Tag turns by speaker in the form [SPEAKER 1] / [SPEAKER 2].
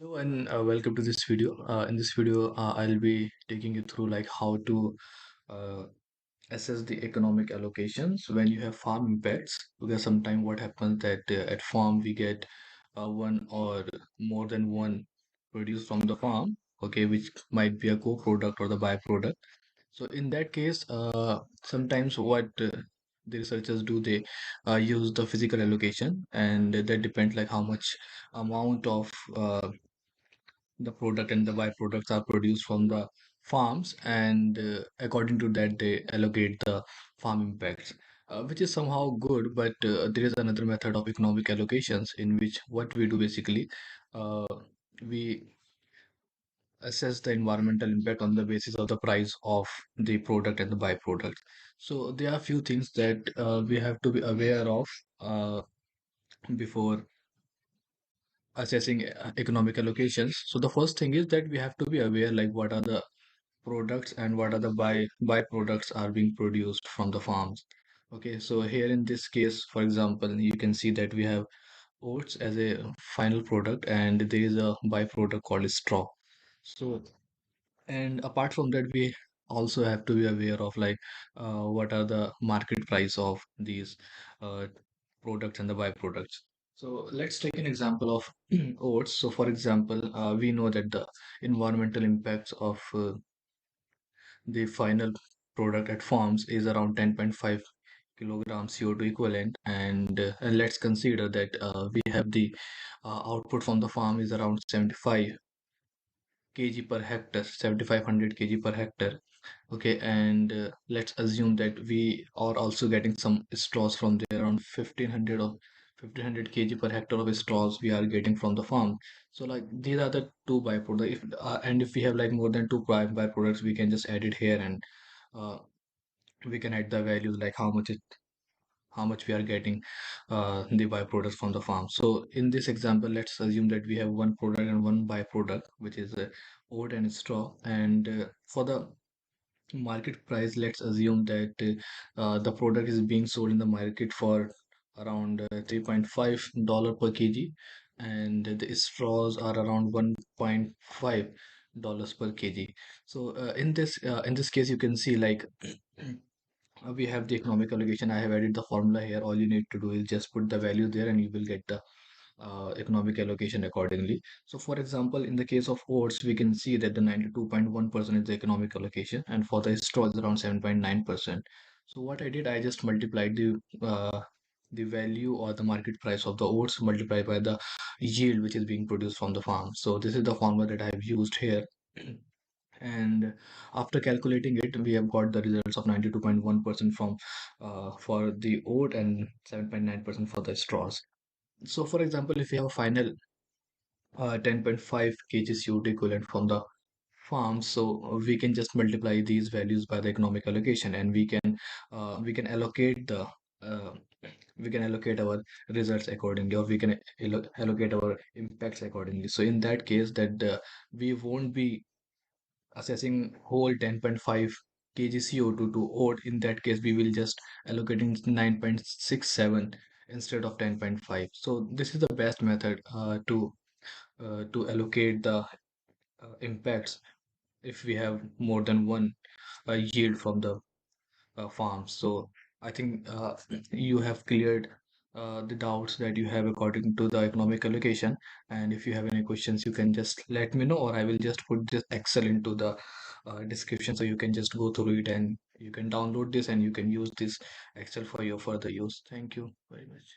[SPEAKER 1] Hello and welcome to this video. In this video, I'll be taking you through like how to uh, assess the economic allocations when you have farm impacts. Because sometimes what happens that at farm we get one or more than one produce from the farm, okay, which might be a co-product or the byproduct. So in that case, sometimes what the researchers do, they use the physical allocation, and that depends like how much amount of the product and the byproducts are produced from the farms, and according to that they allocate the farm impacts, which is somehow good. But there is another method of economic allocations in which what we do basically, uh, we assess the environmental impact on the basis of the price of the product and the byproduct. So there are few things that we have to be aware of uh, before assessing economic allocations. So the first thing is that we have to be aware like what are the products and what are the byproducts are being produced from the farms. Okay, so here in this case, for example, you can see that we have oats as a final product, and there is a byproduct called straw. So, and apart from that, we also have to be aware of like what are the market price of these uh, products and the byproducts. So let's take an example of oats. So for example, we know that the environmental impacts of the final product at farms is around 10.5 kilograms CO2 equivalent, and let's consider that we have the output from the farm is around 75 kg per hectare, 7500 kg per hectare. Okay, and let's assume that we are also getting some straws from there, around 1500 kg per hectare of straws we are getting from the farm. So like these are the two byproducts. And if we have like more than two byproducts, we can just add it here, and uh, we can add the values like how much we are getting the byproducts from the farm. So in this example, let's assume that we have one product and one byproduct, which is oat and straw. And for the market price, let's assume that the product is being sold in the market for around $3.5 per kg, and the straws are around $1.5 per kg. So in this case, you can see like we have the economic allocation. I have added the formula here. All you need to do is just put the value there, and you will get the economic allocation accordingly. So, for example, in the case of oats, we can see that the 92.1% is the economic allocation, and for the straw is around 7.9%. So, what I did, I just multiplied the value or the market price of the oats multiplied by the yield which is being produced from the farm. So, this is the formula that I have used here. And after calculating it, we have got the results of 92.1% from for the oat and 7.9% for the straws. So, for example, if we have a final 10.5 kg CO2 equivalent from the farm, so we can just multiply these values by the economic allocation, and we can allocate the uh, we can allocate our results accordingly, or we can allocate our impacts accordingly. So in that case, that we won't be assessing whole 10.5 kg CO2 to oat. In that case, we will just allocating 9.67 instead of 10.5. So this is the best method to allocate the impacts if we have more than one yield from the farms. So I think you have cleared the doubts that you have according to the economic allocation. And if you have any questions, you can just let me know, or I will just put this Excel into the description, so you can just go through it and you can download this and you can use this Excel for your further use. Thank you very much.